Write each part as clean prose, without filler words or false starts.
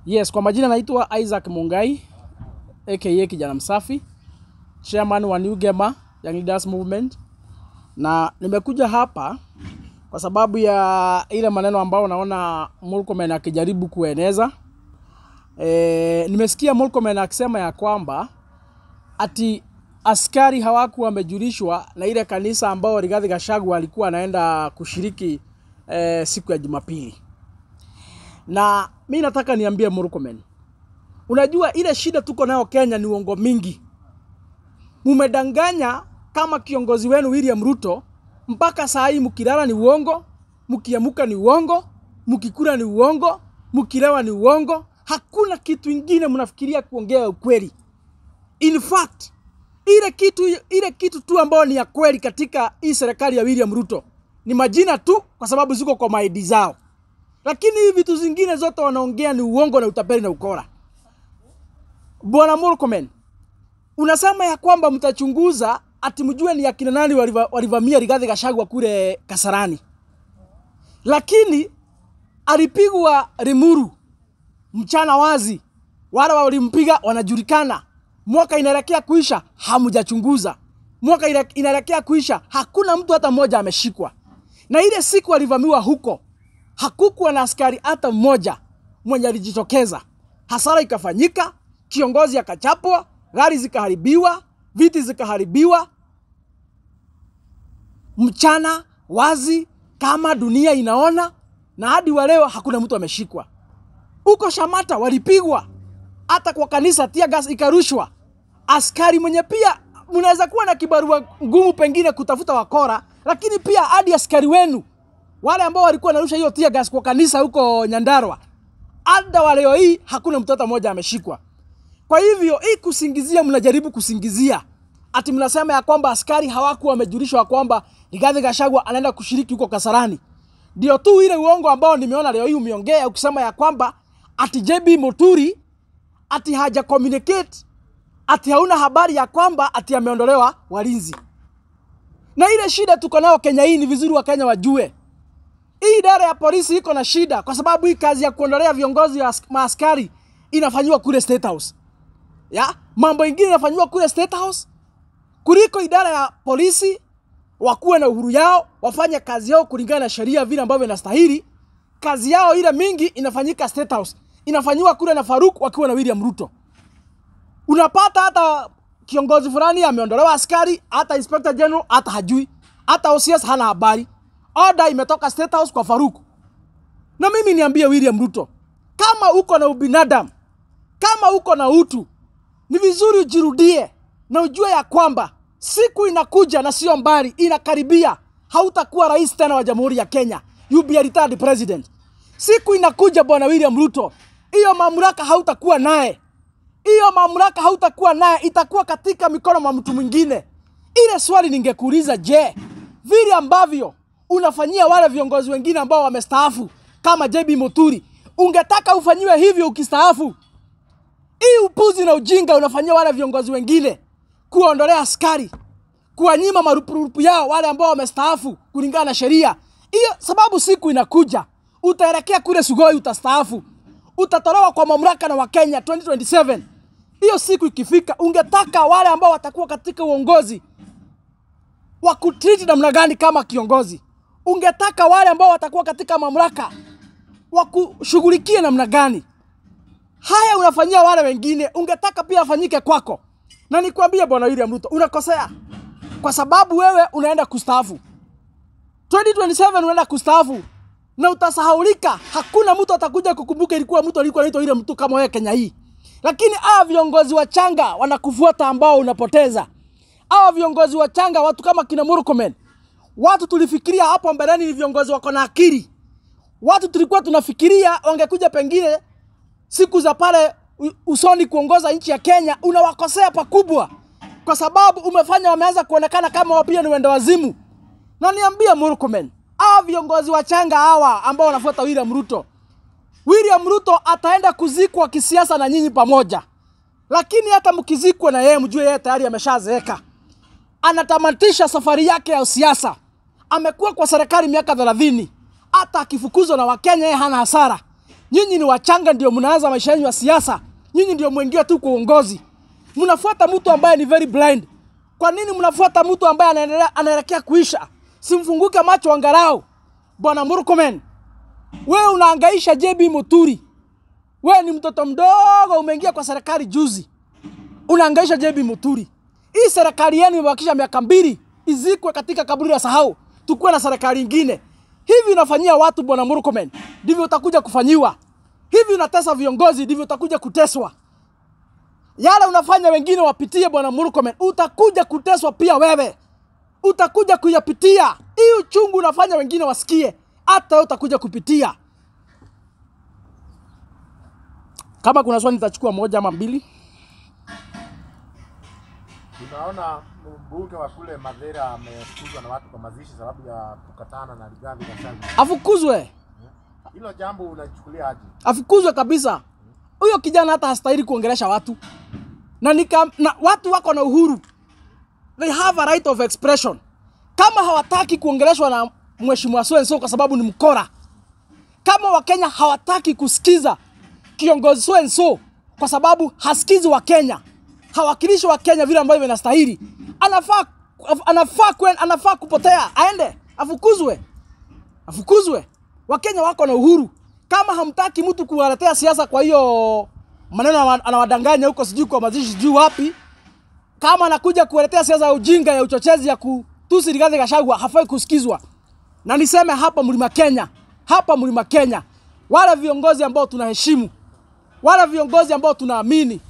Yes, kwa majina naitwa Isaac Mungai, aka Kijana Msafi, chairman wa New Gema Young Leaders Movement. Na nimekuja hapa kwa sababu ya ile maneno ambayo naona Murkomen akijaribu kueneza. Nimesikia Murkomen akisema ya kwamba ati askari hawakuwa wamejulishwa na ile kanisa ambao Rigathi Gachagua alikuwa anaenda kushiriki siku ya Jumapili. Na mimi nataka niambie Murkomen, unajua ile shida tuko nayo Kenya ni uongo mingi. Mumedanganya kama kiongozi wenu William Ruto, mpaka saa hii mkilala ni uongo, mkiamuka ni uongo, mkikula ni uongo, mkilewa ni uongo. Hakuna kitu kingine mnafikiria kuongea ukweli. In fact, ile kitu tu ambao ni ya kweli katika hii serikali ya William Ruto ni majina tu, kwa sababu ziko kwa maidi zao. Lakini hivi vitu zingine zote wanaongea ni uongo na utapeli na ukora. Bwana Murkomen, unasema ya kwamba mtachunguza ati mjue ni akina nani walivamia Rigathi Gachagua kule Kasarani. Lakini alipigwa Limuru mchana wazi. Wale walimpiga wanajulikana. Mwaka inaelekea kuisha, hamjachunguza. Mwaka inaelekea kuisha, hakuna mtu hata mmoja ameshikwa. Na ile siku alivamiwa huko, hakukuwa na askari hata mmoja mwenye alijitokeza. Hasara ikafanyika, kiongozi akachapwa, gari zikaharibiwa, viti zikaharibiwa. Mchana wazi kama dunia inaona, na hadi wa leo hakuna mtu ameshikwa. Uko Shamata walipigwa, hata kwa kanisa tear gas ikarushwa. Askari mwenye pia mnaweza kuwa na kibarua ngumu pengine kutafuta wakora, lakini pia hadi askari wenu wale ambao walikuwa narusha hiyo tear gas kwa kanisa huko Nyandarua, hadi wa leo hii hakuna mtoto mmoja ameshikwa. Kwa hivyo hii kusingizia, mnajaribu kusingizia ati mnasema ya kwamba askari hawakuwa wamejulishwa kwamba Rigathi Gachagua anaenda kushiriki huko Kasarani. Ndio tu ile uongo ambao nimeona leo hii umeongea ukisema ya kwamba ati JB Muturi ati haja communicate, ati hauna habari ya kwamba ati ameondolewa walinzi. Na ile shida tuko nao Kenya hii ni vizuri wa Kenya wajue. Hii idara ya polisi iko na shida kwa sababu hii kazi ya kuondolea viongozi wa maaskari inafanywa kule State House. Ya, mambo ingine inafanywa kule State House. Kuliko idara ya polisi wakuwe na uhuru yao, wafanye kazi yao kulingana na sheria vile ambavyo inastahili. Kazi yao ile mingi inafanyika State House. Inafanywa kule na Faruk wakiwa na William Ruto. Unapata hata kiongozi fulani ameondolewa askari, hata Inspector General hata hajui, hata OCS hana habari. Order imetoka State House kwa Faruk. Na mimi niambie William Ruto, kama uko na ubinadamu, kama uko na utu, ni vizuri ujirudie na ujue ya kwamba siku inakuja na sio mbali, inakaribia, hautakuwa rais tena wa Jamhuri ya Kenya. You be a retired president. Siku inakuja bwana William Ruto, hiyo mamlaka hautakuwa naye. Hiyo mamlaka hautakuwa naye, itakuwa katika mikono mwa mtu mwingine. Ile swali ningekuuliza, je, vile ambavyo unafanyia wale viongozi wengine ambao wamestaafu kama JB Muturi, ungetaka ufanyiwe hivyo ukistaafu? Hii upuzi na ujinga unafanyia wale viongozi wengine, kuondolea askari, kuwanyima marupurupu yao wale ambao wamestaafu kulingana na sheria. Hiyo sababu siku inakuja utaelekea kule Sugoi, utastaafu, utatolewa kwa mamlaka na Wakenya 2027. Hiyo siku ikifika, ungetaka wale ambao watakuwa katika uongozi wakutreat namna gani kama kiongozi? Ungetaka wale ambao watakuwa katika mamlaka wakushughulikie namna gani? Haya unafanyia wale wengine, ungetaka pia afanyike kwako. Na nikwambie bwana William Ruto, unakosea. Kwa sababu wewe unaenda kustaafu 2027, unaenda kustaafu na utasahaulika. Hakuna mtu atakuja kukumbuka ilikuwa mtu alikuwa anaitwa ile mtu kama wewe Kenya hii. Lakini viongozi wachanga wanakufuata ambao unapoteza. Viongozi wachanga, watu kama kina Murkomen, watu tulifikiria hapo mbeleni ni viongozi wako na akili. Watu tulikuwa tunafikiria wangekuja pengine siku za pale usoni kuongoza nchi ya Kenya. Unawakosea pakubwa kwa sababu umefanya wameanza kuonekana kama wapia ni wenda wazimu. Na niambie Murkomen, viongozi wachanga hawa ambao wanafuata William Ruto, William Ruto ataenda kuzikwa kisiasa na nyinyi pamoja. Lakini hata mkizikwa na yeye, mjue yeye tayari ameshazeeka. Anatamatisha safari yake ya siasa. Amekuwa kwa serikali miaka 30. Hata akifukuzwa na Wakenya yeye hana hasara. Nyinyi ni wachanga ndio mnaanza maisha yenu ya siasa. Nyinyi ndio mwingia tu kwa uongozi. Mnafuata mtu ambaye ni very blind. Kwa nini mnafuata mtu ambaye anaelekea kuisha? Simfunguke macho angalau. Bwana Murkomen, wewe unahangaisha JB Muturi. Wewe ni mtoto mdogo umeingia kwa serikali juzi. Unahangaisha JB Muturi. Hii serikali yenu imebakisha miaka 2 izikwe katika kaburi la sahau. Tukue na serikali nyingine. Hivi unafanyia watu Bwana Murkomen, ndivyo utakuja kufanyiwa. Hivi unatesa viongozi, ndivyo utakuja kuteswa. Yale unafanya wengine wapitie Bwana Murkomen, utakuja kuteswa pia wewe. Utakuja kuyapitia. Hii uchungu unafanya wengine wasikie, hata utakuja kupitia. Kama kuna swali nitachukua moja ama mbili. Tunaona mbunge wa kule Mathira amefukuzwa na watu kwa mazishi sababu ya kukatana na Rigathi Gachagua. Afukuzwe. Hilo jambo unachukulia aje? Afukuzwe kabisa. Huyo kijana hata hastahili kuongelesha watu. Na watu wako na uhuru. They have a right of expression. Kama hawataki kuongeleshwa na mheshimiwa so kwa sababu ni mkora. Kama Wakenya hawataki kusikiza kiongozi so kwa sababu hasikizi wa Kenya, hawakilishi wa Kenya vile ambavyo inastahili, anafaa kupotea, aende, afukuzwe. Afukuzwe. Wakenya wako na uhuru. Kama hamtaki mtu kuwaletea siasa kwa hiyo maneno anawadanganya huko sijui kwa mazishi sijui wapi, kama anakuja kuwaletea siasa ya ujinga ya uchochezi ya kutusi Rigathi Gachagua, hafai kusikizwa. Na niseme hapa Mlima Kenya, wale viongozi ambao tunaheshimu, wale viongozi ambao tunaamini,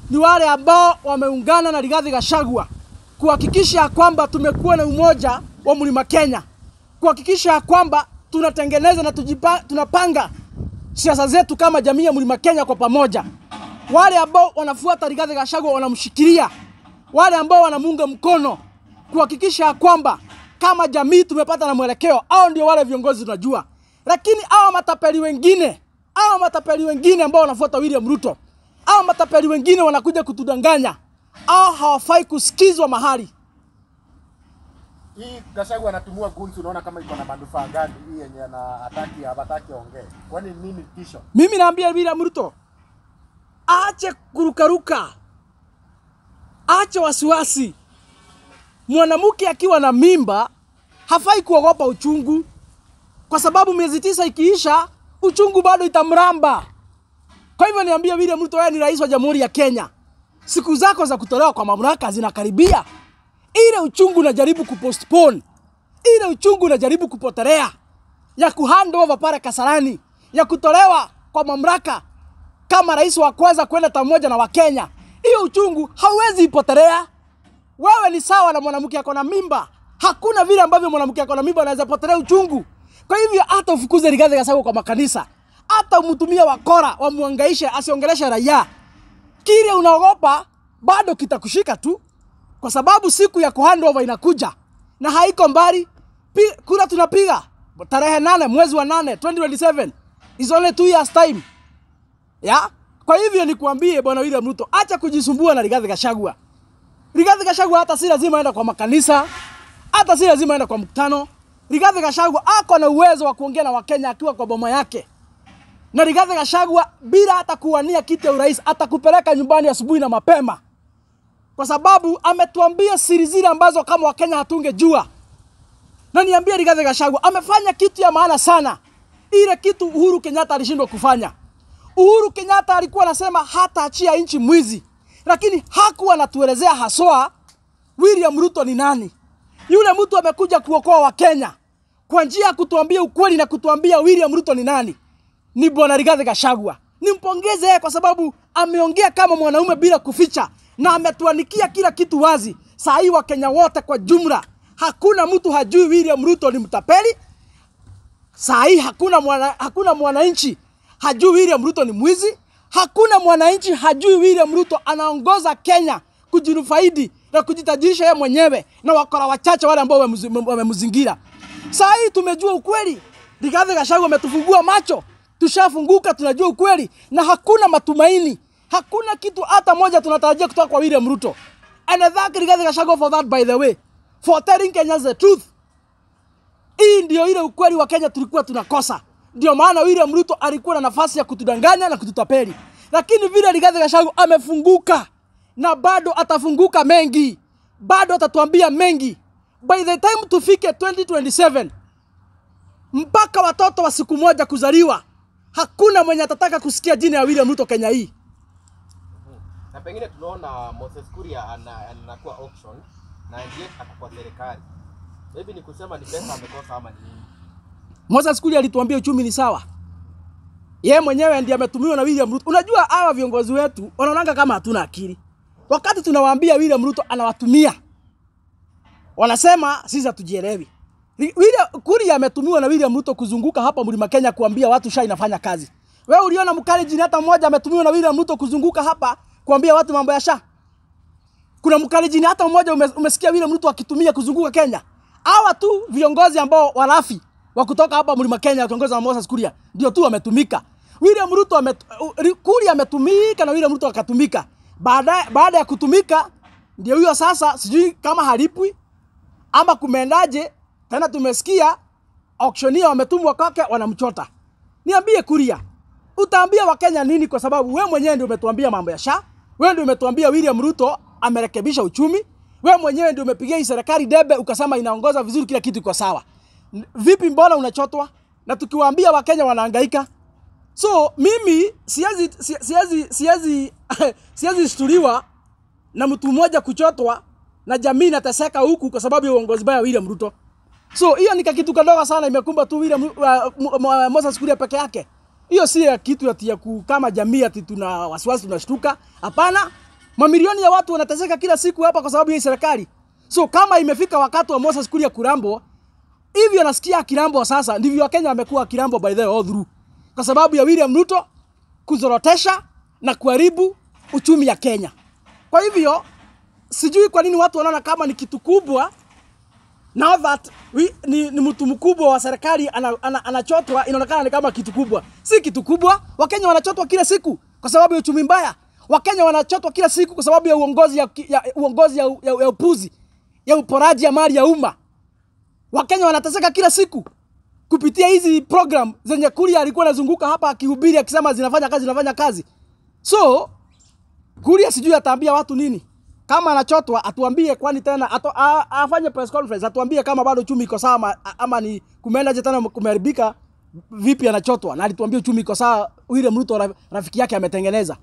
ni wale ambao wameungana na Rigathi Gachagua kuhakikisha kwamba tumekuwa na umoja wa Mlima Kenya, kuhakikisha kwamba tunatengeneza na tunapanga siasa zetu kama jamii ya Mlima Kenya kwa pamoja. Wale ambao wanafuata Rigathi Gachagua wanamshikilia, wale ambao wanamuunga mkono, kuhakikisha kwamba kama jamii tumepata na mwelekeo, hao ndio wale viongozi tunajua. Lakini hao matapeli wengine ambao wanafuata William Ruto, hao matapeli wengine wanakuja kutudanganya, hao hawafai kusikizwa mahali. Hii Gachagua anatumua gunzi, unaona kama iko na manufaa gani hii yenye hataki ongee? Kwani nini tisho? Mimi naambia William Ruto, aache kurukaruka. Aache wasiwasi. Mwanamke akiwa na mimba hafai kuogopa uchungu, kwa sababu miezi 9 ikiisha uchungu bado itamramba. Kwa hivyo niambia William Ruto, wewe ni rais wa Jamhuri ya Kenya. Siku zako za kutolewa kwa mamlaka zinakaribia. Ile uchungu unajaribu kupostpone, ile uchungu unajaribu kupotelea, ya kuhand over pale Kasarani, ya kutolewa kwa mamlaka kama rais wa kwanza kwenda pamoja na Wakenya, hiyo uchungu hauwezi ipotelea. Wewe ni sawa na mwanamke yako na mimba. Hakuna vile ambavyo mwanamke yako na mimba anaweza potelea uchungu. Kwa hivyo hata ufukuze Rigathi Gachagua kwa makanisa, hata umtumia wakora wamuangaishe asiongeleshe raia, kile unaogopa bado kitakushika tu, kwa sababu siku ya kuhand over inakuja na haiko mbali. Kura tunapiga tarehe 8 mwezi wa 8 2027. Is only 2 years time. Ya? Kwa hivyo nikuambie Bwana William Ruto, acha kujisumbua na Rigathi Gachagua. Rigathi Gachagua hata si lazima aenda kwa makanisa, hata si lazima aenda kwa mkutano. Rigathi Gachagua ako na uwezo wa kuongea na Wakenya akiwa kwa boma yake. Na Rigathi Gachagua bila hata kuwania kiti ya urais atakupeleka nyumbani asubuhi na mapema, kwa sababu ametuambia siri zile ambazo kama Wakenya hatungejua. Na niambia Rigathi Gachagua amefanya kitu ya maana sana, ile kitu Uhuru Kenyatta alishindwa kufanya. Uhuru Kenyatta alikuwa anasema hata achia nchi mwizi, lakini hakuwa anatuelezea haswa William Ruto ni nani. Yule mtu amekuja kuokoa Wakenya kwa njia ya kutuambia ukweli na kutuambia William Ruto ni nani, ni Bwana Rigathi Gachagua. Nimpongeze yeye kwa sababu ameongea kama mwanaume bila kuficha na ametuanikia kila kitu wazi. Saa hii Wakenya wote kwa jumla, hakuna mtu hajui William Ruto ni mtapeli. Saa hii hakuna mwananchi hajui William Ruto ni mwizi. Hakuna mwananchi hajui William Ruto anaongoza Kenya kujinufaidi na kujitajirisha yeye mwenyewe na wakora wachache wale ambao wamemzingira. Saa hii tumejua ukweli. Rigathi Gachagua ametufungua macho. Tushafunguka, tunajua ukweli na hakuna matumaini. Hakuna kitu hata moja tunatarajia kutoka kwa William Ruto. And I thank Rigathi Gachagua for that, by the way, for telling Kenyans the truth. Hii ndio ile ukweli wa Kenya tulikuwa tunakosa. Ndio maana William Ruto alikuwa na nafasi ya kutudanganya na kututapeli. Lakini vile Rigathi Gachagua amefunguka na bado atafunguka mengi. Bado atatuambia mengi. By the time tufike 2027 mpaka watoto wa siku moja kuzaliwa, hakuna mwenye atataka kusikia jina ya William Ruto Kenya hii. Na pengine tunaona Moses Kuria anakuwa auction na ndiye atakuwa serikali. Maybe ni kusema ni pesa amekosa ama ni nini? Moses Kuria alituambia uchumi ni sawa. Yeye mwenyewe ndiye ametumiwa na William Ruto. Unajua hawa viongozi wetu wanaonanga kama hatuna akili. Wakati tunawaambia William Ruto anawatumia, wanasema sisi hatujielewi. Kuria ametumiwa na William Ruto kuzunguka hapa Mlima Kenya kuambia watu SHA inafanya kazi. Wewe uliona Mkalenjin hata mmoja ametumiwa na William Ruto kuzunguka hapa kuambia watu mambo ya SHA? Kuna Mkalenjin hata mmoja umesikia William Ruto akitumia kuzunguka Kenya? Hawa tu viongozi ambao walafi wa kutoka hapa Mlima Kenya wakiongozwa na Moses Kuria ndio tu wametumika. William Ruto Kuria ametumika na William Ruto akatumika. Baada ya kutumika ndio huyo sasa sijui kama halipwi ama kumeendaje. Tena tumesikia auctioneer wametumwa kwake wanamchota. Niambie Kuria, utaambia Wakenya nini? Kwa sababu wewe mwenyewe ndio umetuambia mambo ya SHA, wewe ndio umetuambia William Ruto amerekebisha uchumi, wewe mwenyewe ndio umepigia hii serikali debe ukasema inaongoza vizuri, kila kitu iko sawa. Vipi mbona unachotwa? Na tukiwaambia Wakenya wanahangaika. So mimi siwezi shtuliwa na mtu mmoja kuchotwa na jamii inateseka huku kwa sababu ya uongozi baya William Ruto. So hiyo ni kitu kadogo sana imekumba tu William Moses Kuria peke yake. Hiyo si kitu ya kama jamii ati tuna wasiwasi tunashtuka. Hapana. Mamilioni ya watu wanateseka kila siku hapa kwa sababu ya serikali. So kama imefika wakati wa Moses Kuria kurambo, hivyo nasikia kirambo sasa, ndivyo Wakenya wamekuwa kirambo by the all through. Kwa sababu ya William Ruto kuzorotesha na kuharibu uchumi ya Kenya. Kwa hivyo sijui kwa nini watu wanaona kama ni kitu kubwa. Now that ni mtu mkubwa wa serikali anachotwa, inaonekana ni kama kitu kubwa. Si kitu kubwa. Wakenya wanachotwa kila siku kwa sababu ya uchumi mbaya. Wakenya wanachotwa kila siku kwa sababu ya uongozi ya upuzi, ya uporaji ya mali ya umma. Wakenya wanateseka kila siku kupitia hizi program zenye Kuria alikuwa anazunguka hapa akihubiri akisema zinafanya kazi. So Kuria sijui ataambia watu nini. Kama anachotwa atuambie, kwani tena afanye press conference atuambie kama bado uchumi iko sawa ama ni kumeendaje tena kumeharibika vipi anachotwa. Na alituambia uchumi iko sawa, William Ruto rafiki yake ametengeneza.